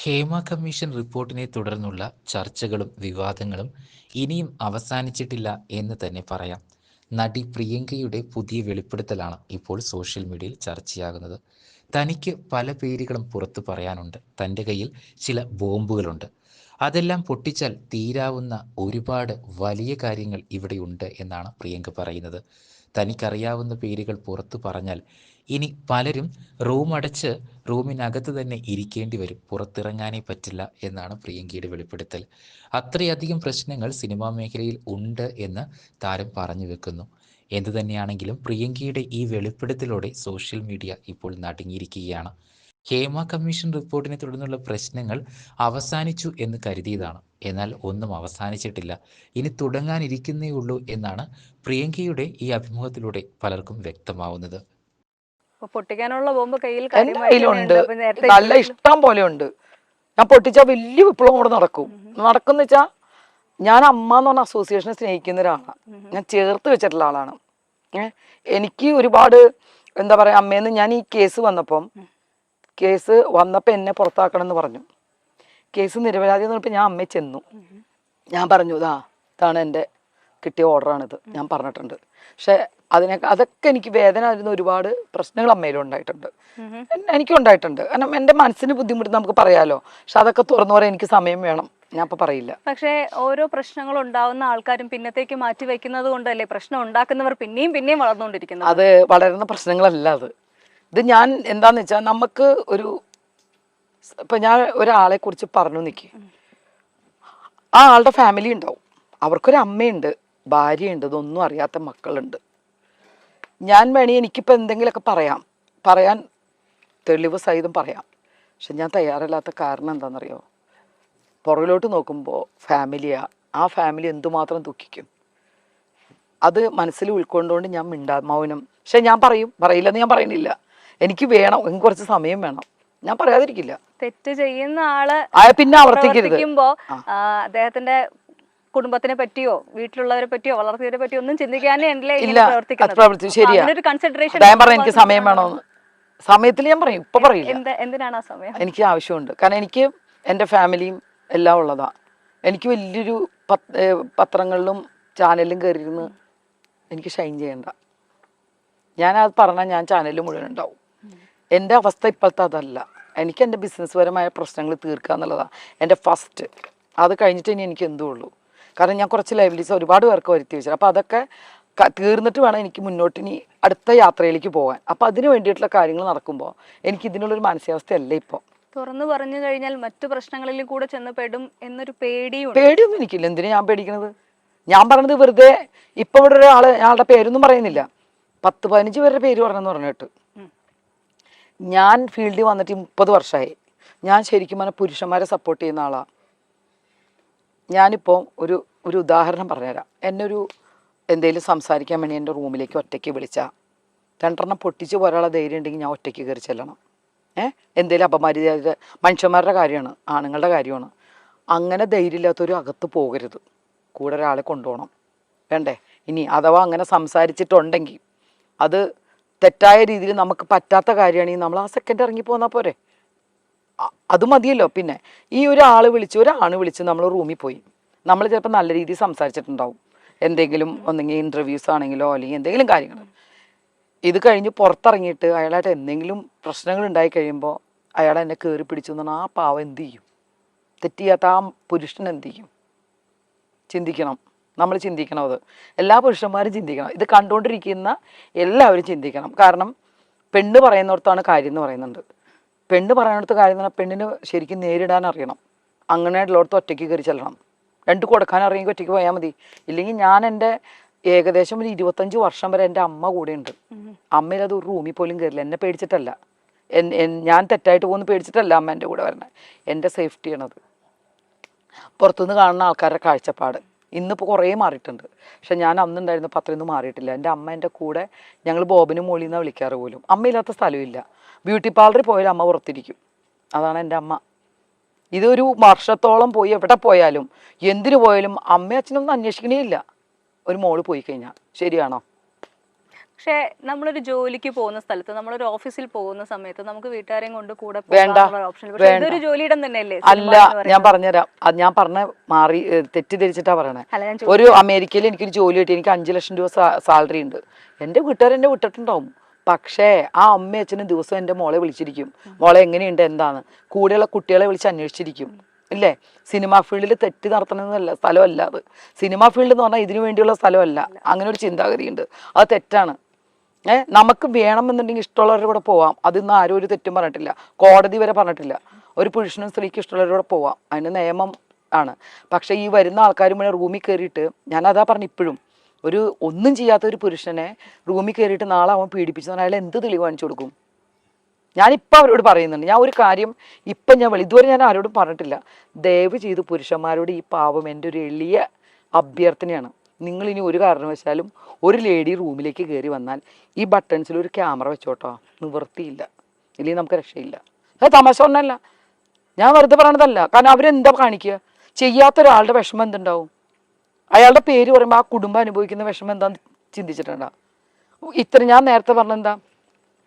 Hema commission റിപ്പോർട്ടിനെ തുടർന്നുള്ള ചർച്ചകളും വിവാദങ്ങളും ഇനിയും അവസാനിച്ചിട്ടില്ല എന്ന് തന്നെ പറയാം. നടി പ്രിയങ്കയുടെ പുതിയ വെളിപ്പെടുത്തലാണ് ഇപ്പോൾ സോഷ്യൽ മീഡിയയിൽ ചർച്ചയാകുന്നത്. തനിക്ക് പല പേരുകളും പുറത്തു പറയാനുണ്ട്, തൻ്റെ കയ്യിൽ ചില ബോംബുകളുണ്ട്, അതെല്ലാം പൊട്ടിച്ചാൽ തീരാവുന്ന ഒരുപാട് വലിയ കാര്യങ്ങൾ ഇവിടെയുണ്ട് എന്നാണ് പ്രിയങ്ക പറയുന്നത്. തനിക്കറിയാവുന്ന പേരുകൾ പുറത്തു പറഞ്ഞാൽ ഇനി പലരും റൂമടച്ച് റൂമിനകത്ത് തന്നെ ഇരിക്കേണ്ടി വരും, പുറത്തിറങ്ങാനേ പറ്റില്ല എന്നാണ് പ്രിയങ്കയുടെ വെളിപ്പെടുത്തൽ. അത്രയധികം പ്രശ്നങ്ങൾ സിനിമാ മേഖലയിൽ ഉണ്ട് എന്ന് താരം പറഞ്ഞു വെക്കുന്നു. എന്തു തന്നെയാണെങ്കിലും പ്രിയങ്കയുടെ ഈ വെളിപ്പെടുത്തലോടെ സോഷ്യൽ മീഡിയ ഇപ്പോൾ നടുങ്ങിയിരിക്കുകയാണ്. ഹേമ കമ്മീഷൻ റിപ്പോർട്ടിനെ തുടർന്നുള്ള പ്രശ്നങ്ങൾ അവസാനിച്ചു എന്ന് കരുതിയതാണ്, എന്നാൽ ഒന്നും അവസാനിച്ചിട്ടില്ല, ഇനി തുടങ്ങാനിരിക്കുന്നേ ഉള്ളൂ എന്നാണ് പ്രിയങ്കയുടെ ഈ അഭിമുഖത്തിലൂടെ പലർക്കും വ്യക്തമാവുന്നത്. പൊട്ടിക്കാനുള്ള ബോംബ് കയ്യിൽ എന്റെ കയ്യിലുണ്ട്, നല്ല ഇഷ്ടം പോലെ ഉണ്ട്. ഞാൻ പൊട്ടിച്ചാ വലിയ വിപ്ലവം കൂടെ നടക്കുന്ന വെച്ചാ ഞാൻ അമ്മ എന്ന് പറഞ്ഞ അസോസിയേഷനെ സ്നേഹിക്കുന്ന ഒരാളാണ്. ഞാൻ ചേർത്ത് വെച്ചിട്ടുള്ള ആളാണ്. എനിക്ക് ഒരുപാട് എന്താ പറയാ, അമ്മേന്ന് ഞാൻ ഈ കേസ് വന്നപ്പോൾ എന്നെ പുറത്താക്കണം എന്ന് പറഞ്ഞു. കേസ് നിരപരാധി എന്ന് പറഞ്ഞപ്പോൾ ഞാൻ അമ്മയെ ചെന്നു. ഞാൻ പറഞ്ഞു, ഇതാണ് എൻ്റെ കിട്ടിയ ഓർഡറാണിത്, ഞാൻ പറഞ്ഞിട്ടുണ്ട്. പക്ഷെ അതൊക്കെ എനിക്ക് വേദന ആയിരുന്ന ഒരുപാട് പ്രശ്നങ്ങൾ അമ്മയിലും ഉണ്ടായിട്ടുണ്ട്, എനിക്കും ഉണ്ടായിട്ടുണ്ട്. കാരണം എൻ്റെ മനസ്സിന് ബുദ്ധിമുട്ട് നമുക്ക് പറയാലോ, പക്ഷെ അതൊക്കെ തുറന്നു പറയാൻ എനിക്ക് സമയം വേണം, ഞാൻ ഇപ്പൊ പറയില്ല. പക്ഷേ ഓരോ പ്രശ്നങ്ങൾ ഉണ്ടാവുന്ന ആൾക്കാരും പിന്നത്തേക്ക് മാറ്റി വെക്കുന്നത് കൊണ്ടല്ലേ പ്രശ്നം ഉണ്ടാക്കുന്നവർ പിന്നെയും വളർന്നുകൊണ്ടിരിക്കുന്നത്. അത് വളരുന്ന പ്രശ്നങ്ങളല്ല ഇത് ഞാൻ എന്താന്ന് വെച്ചാൽ നമുക്ക് ഇപ്പൊ ഞാൻ ഒരാളെ കുറിച്ച് പറഞ്ഞു നിൽക്കുക, ആ ആളുടെ ഫാമിലി ഉണ്ടാവും, അവർക്കൊരു അമ്മയുണ്ട്, ഭാര്യയുണ്ട്, ഇതൊന്നും അറിയാത്ത മക്കളുണ്ട്. ഞാൻ എനിക്കിപ്പോൾ എന്തെങ്കിലുമൊക്കെ പറയാൻ തെളിവ് സഹിതം പറയാം. പക്ഷെ ഞാൻ തയ്യാറല്ലാത്ത കാരണം എന്താണെന്നറിയോ, പുറകിലോട്ട് നോക്കുമ്പോൾ ആ ഫാമിലി എന്തുമാത്രം ദുഃഖിക്കും, അത് മനസ്സിൽ ഉൾക്കൊണ്ടുകൊണ്ട് ഞാൻ മൗനം. പക്ഷെ ഞാൻ പറയില്ലെന്ന് ഞാൻ പറയുന്നില്ല, എനിക്ക് വേണം, എനിക്ക് കുറച്ച് സമയം വേണം, ഞാൻ പറയാതിരിക്കില്ല. തെറ്റ് ചെയ്യുന്ന ആള് പിന്നെ ആവർത്തിക്കരുത്. അദ്ദേഹത്തിന്റെ കുടുംബത്തിനെ പറ്റിയോ വീട്ടിലുള്ളവരെ പറ്റിയോ വളർത്തിയവരെ പറ്റിയോ ഒന്നും ചിന്തിക്കാനേ എനിക്ക് സമയം വേണോന്ന് സമയത്തിൽ ഞാൻ പറയും, ഇപ്പൊ പറയില്ല. എന്തിനാണ് ആ സമയം? എനിക്ക് ആവശ്യമുണ്ട്, കാരണം എനിക്ക് എൻ്റെ ഫാമിലിയും എല്ലാം ഉള്ളതാ. എനിക്ക് വലിയൊരു പത്രങ്ങളിലും ചാനലിലും കയറിയിരുന്ന് എനിക്ക് ഷൈൻ ചെയ്യണ്ട. ഞാനത് പറഞ്ഞാൽ ഞാൻ ചാനലിൽ മുഴുവൻ ഉണ്ടാവും. എൻ്റെ അവസ്ഥ ഇപ്പോഴത്തെ അതല്ല. എനിക്ക് എൻ്റെ ബിസിനസ് പരമായ പ്രശ്നങ്ങൾ തീർക്കുക എന്നുള്ളതാണ് എൻ്റെ ഫസ്റ്റ്. അത് കഴിഞ്ഞിട്ട് ഇനി എനിക്ക് എന്തോ ഉള്ളൂ. കാരണം ഞാൻ കുറച്ച് ലൈബിലിറ്റീസ് ഒരുപാട് പേർക്ക് വരുത്തി വെച്ചത്. അപ്പോൾ അതൊക്കെ തീർന്നിട്ട് വേണം എനിക്ക് മുന്നോട്ട് ഇനി അടുത്ത യാത്രയിലേക്ക് പോകാൻ. അപ്പോൾ അതിന് വേണ്ടിയിട്ടുള്ള കാര്യങ്ങൾ നടക്കുമ്പോൾ എനിക്ക് ഇതിനുള്ളൊരു മാനസികാവസ്ഥയല്ല ഇപ്പോൾ. തുറന്നു പറഞ്ഞു കഴിഞ്ഞാൽ മറ്റു പ്രശ്നങ്ങളിൽ കൂടെ ചെന്ന് പെടും എന്നൊരു പേടിയൊന്നും എനിക്കില്ല. എന്തിനാ ഞാൻ പേടിക്കണത്? ഞാൻ പറഞ്ഞത് വെറുതെ ഇപ്പം ഇവിടെ ആളുടെ പേരൊന്നും പറയുന്നില്ല, 10-15 പേരുടെ പേര് പറഞ്ഞെന്ന് പറഞ്ഞിട്ട്. ഞാൻ ഫീൽഡിൽ വന്നിട്ട് 30 വർഷമായി. ഞാൻ ശരിക്കും പറഞ്ഞാൽ പുരുഷന്മാരെ സപ്പോർട്ട് ചെയ്യുന്ന ആളാണ്. ഞാനിപ്പോൾ ഒരു ഉദാഹരണം പറഞ്ഞുതരാം. എന്തെങ്കിലും സംസാരിക്കാൻ വേണ്ടി എൻ്റെ റൂമിലേക്ക് ഒറ്റയ്ക്ക് വിളിച്ചാൽ 2 പൊട്ടിച്ച് പോരാളെ ധൈര്യം ഉണ്ടെങ്കിൽ ഞാൻ ഒറ്റയ്ക്ക് കയറി ചെല്ലണം. എന്തെങ്കിലും അപമര്യാദ, മനുഷ്യന്മാരുടെ കാര്യമാണ്, ആണുങ്ങളുടെ കാര്യമാണ്. അങ്ങനെ ധൈര്യമില്ലാത്തൊരു അകത്ത് പോകരുത്, കൂടെ ഒരാളെ കൊണ്ടുപോകണം. വേണ്ടേ? ഇനി അഥവാ അങ്ങനെ സംസാരിച്ചിട്ടുണ്ടെങ്കിൽ അത് തെറ്റായ രീതിയിൽ നമുക്ക് പറ്റാത്ത കാര്യമാണെങ്കിൽ നമ്മൾ ആ സെക്കൻഡ് ഇറങ്ങി പോന്നാൽ പോരെ, അത് മതിയല്ലോ. പിന്നെ ഈ ഒരാണ് വിളിച്ച് നമ്മൾ റൂമിൽ പോയി, നമ്മൾ ചിലപ്പോൾ നല്ല രീതിയിൽ സംസാരിച്ചിട്ടുണ്ടാവും, എന്തെങ്കിലും ഒന്നെങ്കിൽ ഇൻ്റർവ്യൂസ് ആണെങ്കിലോ അല്ലെങ്കിൽ എന്തെങ്കിലും കാര്യങ്ങൾ. ഇത് കഴിഞ്ഞ് പുറത്തിറങ്ങിയിട്ട് അയാളായിട്ട് എന്തെങ്കിലും പ്രശ്നങ്ങൾ ഉണ്ടായി കഴിയുമ്പോൾ അയാൾ എന്നെ കയറി പിടിച്ചു എന്ന് പറഞ്ഞാൽ ആ പാവം എന്ത് ചെയ്യും? തെറ്റ് ചെയ്യാത്ത ആ പുരുഷൻ എന്ത് ചെയ്യും? ചിന്തിക്കണം, നമ്മൾ ചിന്തിക്കണം. അത് എല്ലാ പുരുഷന്മാരും ചിന്തിക്കണം, ഇത് കണ്ടുകൊണ്ടിരിക്കുന്ന എല്ലാവരും ചിന്തിക്കണം. കാരണം പെണ്ണ് പറയുന്നിടത്താണ് കാര്യം എന്ന് പറയുന്നുണ്ട്. പെണ്ണ് പറയുന്നിടത്ത് കാര്യം എന്ന് പറഞ്ഞാൽ പെണ്ണിന് ശരിക്കും നേരിടാൻ അറിയണം. അങ്ങനെയുള്ളടത്ത് ഒറ്റയ്ക്ക് കയറി ചെല്ലണം. 2 കൊടുക്കാൻ അറിയെങ്കിൽ ഒറ്റയ്ക്ക് പോയാൽ മതി. ഇല്ലെങ്കിൽ ഞാൻ എൻ്റെ ഏകദേശം ഒരു 25 വർഷം വരെ എൻ്റെ അമ്മ കൂടെ ഉണ്ട്. അമ്മയിലത് ഒരു റൂമിൽ പോലും കയറില്ല, എന്നെ പേടിച്ചിട്ടല്ല, ഞാൻ തെറ്റായിട്ട് പോകുന്നു പേടിച്ചിട്ടല്ല അമ്മ എൻ്റെ കൂടെ വരണേ. എൻ്റെ സേഫ്റ്റിയാണത്. പുറത്തുനിന്ന് കാണുന്ന ആൾക്കാരുടെ കാഴ്ചപ്പാട് ഇന്നിപ്പോൾ കുറേ മാറിയിട്ടുണ്ട്. പക്ഷെ ഞാൻ അന്നുണ്ടായിരുന്നപ്പോൾ അത്രയൊന്നും മാറിയിട്ടില്ല. എൻ്റെ അമ്മ എൻ്റെ കൂടെ, ഞങ്ങൾ ബോബനും മോളിൽ നിന്നാണ് വിളിക്കാറ് പോലും. അമ്മയില്ലാത്ത സ്ഥലമില്ല. ബ്യൂട്ടി പാർലറിൽ പോയാലും അമ്മ പുറത്തിരിക്കും. അതാണ് എൻ്റെ അമ്മ. ഇതൊരു വർഷത്തോളം പോയി എവിടെ പോയാലും എന്തിനു പോയാലും അമ്മയും അച്ഛനൊന്നും അന്വേഷിക്കണേ ഇല്ല ഒരു മോള് പോയി കഴിഞ്ഞാൽ. ശരിയാണോ? പക്ഷെ നമ്മളൊരു ജോലിക്ക് പോകുന്ന സ്ഥലത്ത്, നമ്മളൊരു ഓഫീസിൽ പോകുന്ന സമയത്ത് നമുക്ക് വീട്ടുകാരെയും കൊണ്ട് കൂടെ വേണ്ട, ഓപ്ഷൻ, പക്ഷെ വേണ്ട. ഇതൊരു ജോലിയിടം തന്നെയല്ലേ അല്ല, ഞാൻ പറഞ്ഞുതരാം. അത് ഞാൻ പറഞ്ഞ മാറി തെറ്റിദ്ധരിച്ചിട്ടാ പറയണേ. അല്ല, ഞാൻ ഒരു അമേരിക്കയിൽ എനിക്കൊരു ജോലി കിട്ടി, എനിക്ക് 5 ലക്ഷം രൂപ സാലറി ഉണ്ട്. എൻ്റെ വീട്ടുകാർ എന്നെ വിട്ടിട്ടുണ്ടാവും. പക്ഷേ ആ അമ്മയും അച്ഛനും ദിവസം എൻ്റെ മോളെ വിളിച്ചിരിക്കും, മോളെ എങ്ങനെയുണ്ട് എന്താന്ന്. കൂടെയുള്ള കുട്ടികളെ വിളിച്ച് അന്വേഷിച്ചിരിക്കും. ഇല്ലേ? സിനിമാ ഫീൽഡിൽ തെറ്റ് നടത്തണമെന്നല്ല സ്ഥലമല്ല അത്. സിനിമാ ഫീൽഡ് എന്ന് പറഞ്ഞാൽ ഇതിനു വേണ്ടിയുള്ള സ്ഥലമല്ല. അങ്ങനെ ഒരു ചിന്താഗതിയുണ്ട്, അത് തെറ്റാണ്. നമുക്ക് വേണമെന്നുണ്ടെങ്കിൽ ഇഷ്ടമുള്ളവരുടെ കൂടെ പോവാം, അതിന്ന് ആരും ഒരു തെറ്റും പറഞ്ഞിട്ടില്ല, കോടതി വരെ പറഞ്ഞിട്ടില്ല. ഒരു പുരുഷനും സ്ത്രീക്ക് ഇഷ്ടമുള്ളവരുടെ കൂടെ പോവാം, അതിന് നിയമം ആണ്. പക്ഷേ ഈ വരുന്ന ആൾക്കാർ മുന്നേ റൂമിൽ കയറിയിട്ട്, ഞാനതാ പറഞ്ഞു, ഇപ്പോഴും ഒരു ഒന്നും ചെയ്യാത്ത ഒരു പുരുഷനെ റൂമിൽ കയറിയിട്ട് നാളെ അവൻ പീഡിപ്പിച്ചു അയാൾ എന്ത് തെളിവ് കാണിച്ചു കൊടുക്കും? ഞാനിപ്പോൾ അവരോട് പറയുന്നുണ്ട്, ഞാൻ ഒരു കാര്യം ഇപ്പം ഇതുവരെ ഞാൻ ആരോടും പറഞ്ഞിട്ടില്ല. ദയവ് ചെയ്ത് പുരുഷന്മാരോട് ഈ പാവം എൻ്റെ ഒരു എളിയ അഭ്യർത്ഥനയാണ്. നിങ്ങളിനി ഒരു കാരണവശാലും ഒരു ലേഡി റൂമിലേക്ക് കയറി വന്നാൽ ഈ ബട്ടൺസിൽ ഒരു ക്യാമറ വെച്ചോട്ടോ, നിവൃത്തിയില്ല, ഇല്ലെങ്കിൽ നമുക്ക് രക്ഷയില്ല. അത് തമാശ ഒന്നല്ല, ഞാൻ വെറുതെ പറയണതല്ല. കാരണം അവരെന്താ കാണിക്കുക? ചെയ്യാത്ത ഒരാളുടെ വിഷമം എന്തുണ്ടാവും? അയാളുടെ പേര് പറയുമ്പോൾ ആ കുടുംബം അനുഭവിക്കുന്ന വിഷമം എന്താന്ന് ചിന്തിച്ചിട്ടുണ്ടോ? ഞാൻ നേരത്തെ പറഞ്ഞെന്താ,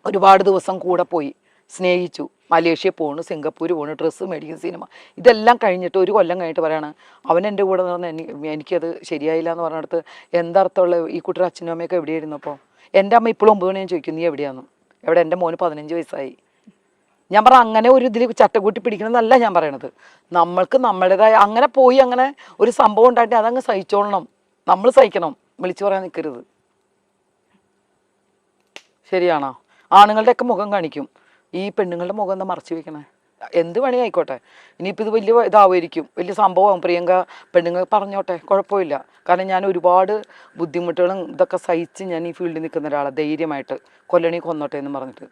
ഒരുപാട് ദിവസം കൂടെ പോയി സ്നേഹിച്ചു, മലേഷ്യ പോണു, സിംഗപ്പൂർ പോണു, ഡ്രസ്സ് മേടിക്കുന്ന, സിനിമ, ഇതെല്ലാം കഴിഞ്ഞിട്ട് 1 കൊല്ലം കഴിഞ്ഞിട്ട് പറയാണ് അവൻ എൻ്റെ കൂടെ നിന്ന് എനിക്കത് ശരിയായില്ല എന്ന് പറഞ്ഞിടത്ത് എന്തർത്ഥമുള്ള? ഈ കുട്ടിയുടെ അച്ഛനും അമ്മയൊക്കെ എവിടെയായിരുന്നു? അപ്പോൾ എൻ്റെ അമ്മ ഇപ്പോഴും 9 മണി ഞാൻ ചോദിക്കും, നീ എവിടെയാന്ന്? എവിടെ? എൻ്റെ മോന് 15 വയസ്സായി. ഞാൻ പറഞ്ഞ അങ്ങനെ ഒരു ഇതിൽ ചട്ടക്കൂട്ടി പിടിക്കണമെന്നല്ല ഞാൻ പറയണത്. നമ്മൾക്ക് നമ്മുടേതായ അങ്ങനെ പോയി അങ്ങനെ ഒരു സംഭവം ഉണ്ടായിട്ട് അതങ്ങ് സഹിച്ചോളണം, നമ്മൾ സഹിക്കണം, വിളിച്ചു പറയാൻ നിൽക്കരുത്. ശരിയാണോ? ആണുങ്ങളുടെ ഒക്കെ മുഖം കാണിക്കും, ഈ പെണ്ണുങ്ങളുടെ മുഖം എന്താ മറച്ചു വെക്കണേ? എന്ത് വേണേ ആയിക്കോട്ടെ, ഇനിയിപ്പോൾ ഇത് വലിയ ഇതാവുമായിരിക്കും, വലിയ സംഭവമാകും. പ്രിയങ്ക പെണ്ണുങ്ങൾ പറഞ്ഞോട്ടെ, കുഴപ്പമില്ല. കാരണം ഞാൻ ഒരുപാട് ബുദ്ധിമുട്ടുകളും ഇതൊക്കെ സഹിച്ച് ഞാൻ ഈ ഫീൽഡിൽ നിൽക്കുന്ന ഒരാളെ ധൈര്യമായിട്ട് കൊല്ലണി കൊന്നോട്ടെ എന്ന് പറഞ്ഞിട്ട്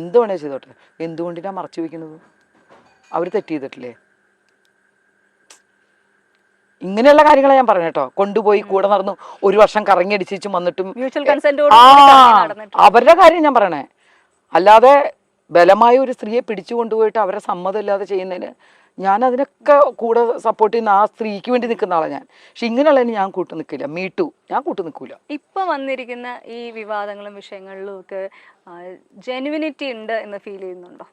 എന്ത് വേണേ ചെയ്തോട്ടെ. എന്തുകൊണ്ടിനാണ് മറച്ചു വയ്ക്കുന്നത്? അവർ തെറ്റ് ചെയ്തിട്ടില്ലേ? ഇങ്ങനെയുള്ള കാര്യങ്ങളെ ഞാൻ പറഞ്ഞു കേട്ടോ. കൊണ്ടുപോയി കൂടെ നടന്നു 1 വർഷം കറങ്ങി അടിച്ചും വന്നിട്ടും അവരുടെ കാര്യം ഞാൻ പറയണേ. അല്ലാതെ ബലമായ ഒരു സ്ത്രീയെ പിടിച്ചു കൊണ്ടുപോയിട്ട് അവരെ സമ്മതമില്ലാതെ ചെയ്യുന്നതിന് ഞാൻ അതിനൊക്കെ കൂടെ സപ്പോർട്ട് ചെയ്യുന്ന ആ സ്ത്രീക്ക് വേണ്ടി നിൽക്കുന്ന ആളാണ് ഞാൻ. പക്ഷെ ഇങ്ങനെയുള്ളതിന് ഞാൻ കൂട്ടു നിൽക്കില്ല, മീട്ടു ഞാൻ കൂട്ടു നിൽക്കൂല. ഇപ്പൊ വന്നിരിക്കുന്ന ഈ വിവാദങ്ങളും വിഷയങ്ങളിലും ഒക്കെ ജെനുവിനിറ്റി ഉണ്ട് എന്ന് ഫീൽ ചെയ്യുന്നുണ്ടോ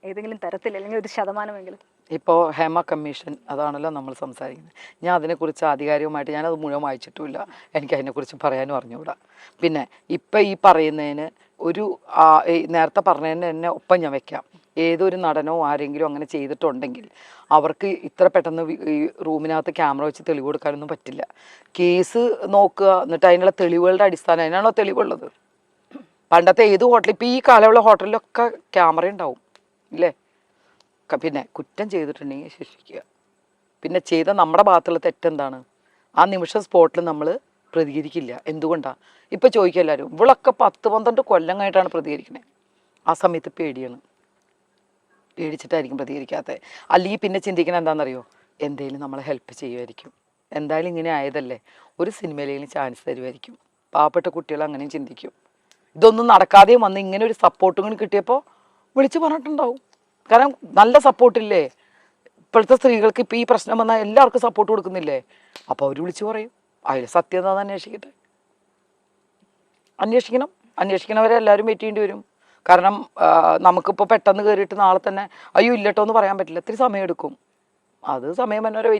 ഏതെങ്കിലും തരത്തിൽ, അല്ലെങ്കിൽ ഒരു ശതമാനമെങ്കിലും? ഇപ്പോൾ ഹേമ കമ്മീഷൻ അതാണല്ലോ നമ്മൾ സംസാരിക്കുന്നത്. ഞാൻ അതിനെക്കുറിച്ച് ആധികാരികമായിട്ട് ഞാനത് മുഴുവൻ വായിച്ചിട്ടുമില്ല, എനിക്ക് അതിനെക്കുറിച്ച് പറയാനും അറിഞ്ഞുകൂടാ. പിന്നെ ഇപ്പം ഈ പറയുന്നതിന് ഒരു നേരത്തെ പറഞ്ഞതിന് എന്നെ ഒപ്പം ഞാൻ വെക്കാം. ഏതൊരു നടനോ ആരെങ്കിലും അങ്ങനെ ചെയ്തിട്ടുണ്ടെങ്കിൽ അവർക്ക് ഇത്ര പെട്ടെന്ന് ഈ റൂമിനകത്ത് ക്യാമറ വെച്ച് തെളിവ് കൊടുക്കാനൊന്നും പറ്റില്ല. കേസ് നോക്കുക, എന്നിട്ട് അതിനുള്ള തെളിവുകളുടെ അടിസ്ഥാനം, അതിനാണോ തെളിവുള്ളത്? പണ്ടത്തെ ഏത് ഹോട്ടലിൽ, ഇപ്പോൾ ഈ കാലമുള്ള ഹോട്ടലിലൊക്കെ ക്യാമറ ഉണ്ടാവും ഇല്ലേ? പിന്നെ കുറ്റം ചെയ്തിട്ടുണ്ടെങ്കിൽ ശിക്ഷിക്കുക. പിന്നെ ചെയ്ത നമ്മുടെ ഭാഗത്തുള്ള തെറ്റെന്താണ്? ആ നിമിഷം സ്പോട്ടിൽ നമ്മൾ പ്രതികരിക്കില്ല. എന്തുകൊണ്ടാണ്? ഇപ്പം ചോദിക്കുക എല്ലാവരും, ഇവളൊക്കെ 10-12 കൊല്ലം കഴിഞ്ഞിട്ടാണ് പ്രതികരിക്കണേ. ആ സമയത്ത് പേടിയാണ്, പേടിച്ചിട്ടായിരിക്കും പ്രതികരിക്കാത്തത്. അല്ലെങ്കിൽ പിന്നെ ചിന്തിക്കണത് എന്താണെന്നറിയോ? എന്തെങ്കിലും നമ്മളെ ഹെൽപ്പ് ചെയ്യുമായിരിക്കും, എന്തായാലും ഇങ്ങനെ ആയതല്ലേ, ഒരു സിനിമയിലെങ്കിലും ചാൻസ് തരുമായിരിക്കും. പാവപ്പെട്ട കുട്ടികൾ അങ്ങനെയും ചിന്തിക്കും. ഇതൊന്നും നടക്കാതെയും വന്ന് ഇങ്ങനെ ഒരു സപ്പോർട്ടും കിട്ടിയപ്പോൾ വിളിച്ച് പറഞ്ഞിട്ടുണ്ടാവും. കാരണം നല്ല സപ്പോർട്ടില്ലേ ഇപ്പോഴത്തെ സ്ത്രീകൾക്ക്? ഇപ്പോൾ ഈ പ്രശ്നം വന്നാൽ എല്ലാവർക്കും സപ്പോർട്ട് കൊടുക്കുന്നില്ലേ? അപ്പോൾ അവർ വിളിച്ചു പറയും, അതിൽ സത്യം എന്താണെന്ന് അന്വേഷിക്കട്ടെ. അന്വേഷിക്കണവരെ എല്ലാവരും വെയിറ്റ് ചെയ്യേണ്ടി വരും. കാരണം നമുക്കിപ്പോൾ പെട്ടെന്ന് കയറിയിട്ട് നാളെ തന്നെ അയ്യോ ഇല്ലട്ടോ എന്ന് പറയാൻ പറ്റില്ല, ഇത്തിരി സമയം എടുക്കും. അത് സമയം തന്നെ വെയിറ്റ്